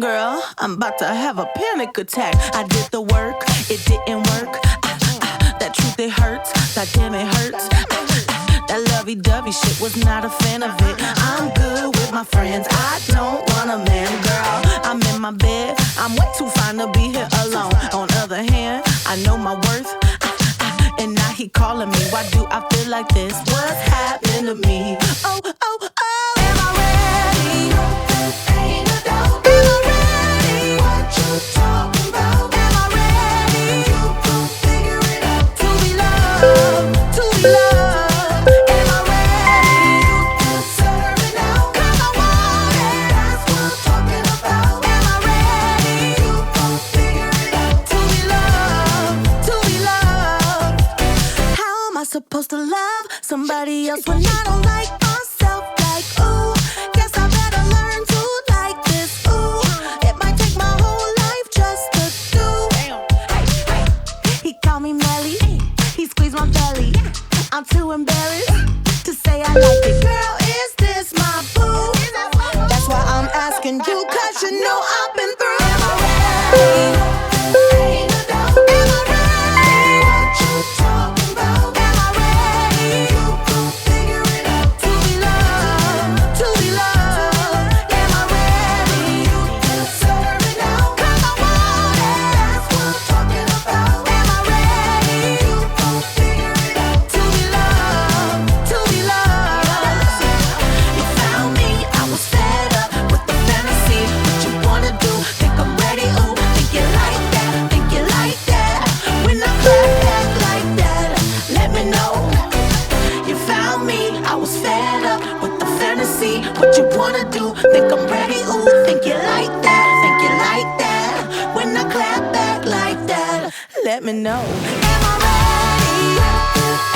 Girl, I'm about to have a panic attack. I did the work, it didn't work. That truth, it hurts. God damn, it hurts. That lovey-dovey shit, was not a fan of it. I'm good with my friends, I don't want a man, girl. I'm in my bed, I'm way too fine to be here alone. On other hand, I know my worth, and now he calling me. Why do I feel like this? What's happening to me? Oh, oh, oh. Am I ready? Ain't no doubt. Am I ready? What you talking about? Am I ready? You gon' figure it out. To be loved, to be loved. Am I ready? You deserve it now. 'Cause I want it. That's what I'm talking about. Am I ready? You gon' figure it out. To be loved, to be loved. How am I supposed to love somebody else when I don't like myself? Like, ooh, guess I better learn to like this. Ooh, it might take my whole life just to do. He called me Melly, he squeezed my belly. I'm too embarrassed to say I like it. Girl, is this my boo? That's why I'm asking you, 'cause you know I've been through. Am I ready? Ain't no doubt. Am I ready? What you talking about? Am I ready? You gon' figure it out. To be loved, to be loved. Am I ready? You deserve it now. 'Cause I want it. That's what I'm talking about. Am I ready? You gon' figure it out. To be loved, to be loved. You found me, I was fed up with the fantasy. What you wanna do? Think I'm ready? Ooh, think you like that? Think you like that? When I clap back like that, let me know. You found me, I was fed up with the fantasy. What you wanna do? Think I'm ready? Ooh, think you like that? Think you like that? When I clap back like that, let me know. Am I ready?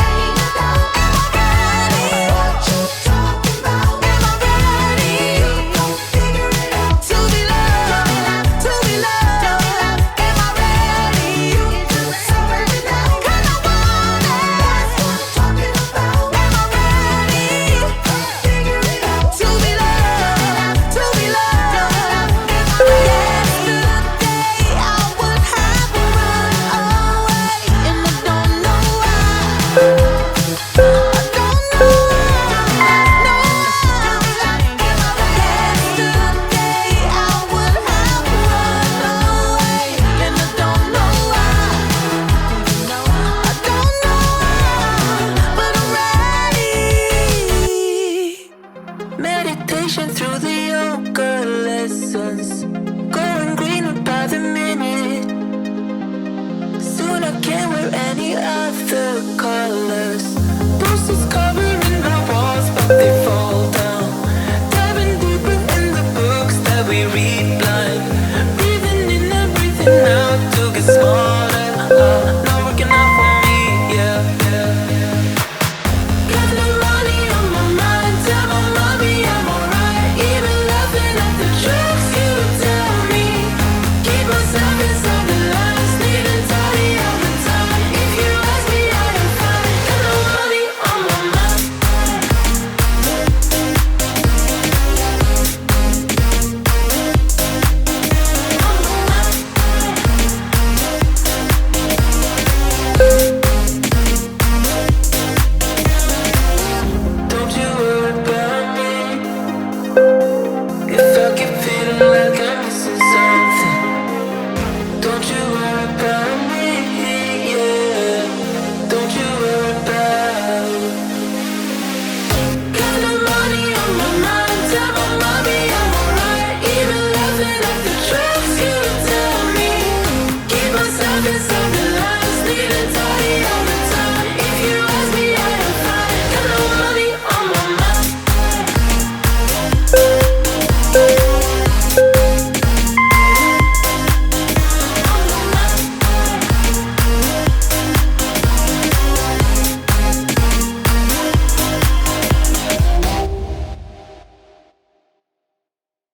Ain't no doubt. Am I ready? What you talking about? Am I ready? You gon' figure it out. To be loved, to be loved. Am I ready? You deserve it now. 'Cause I want it. That's what I'm talking about. Am I ready? You gon' figure it out. To be loved, to be loved. Am I ready? Yesterday I would have run away, and I don't know why. I don't know why. No, yesterday I would have run away, and I don't know why. I don't know why, but I'm ready. Meditation through the yoga lessons, going greener by the minute. Soon I can't wear any other colors. Bruises covering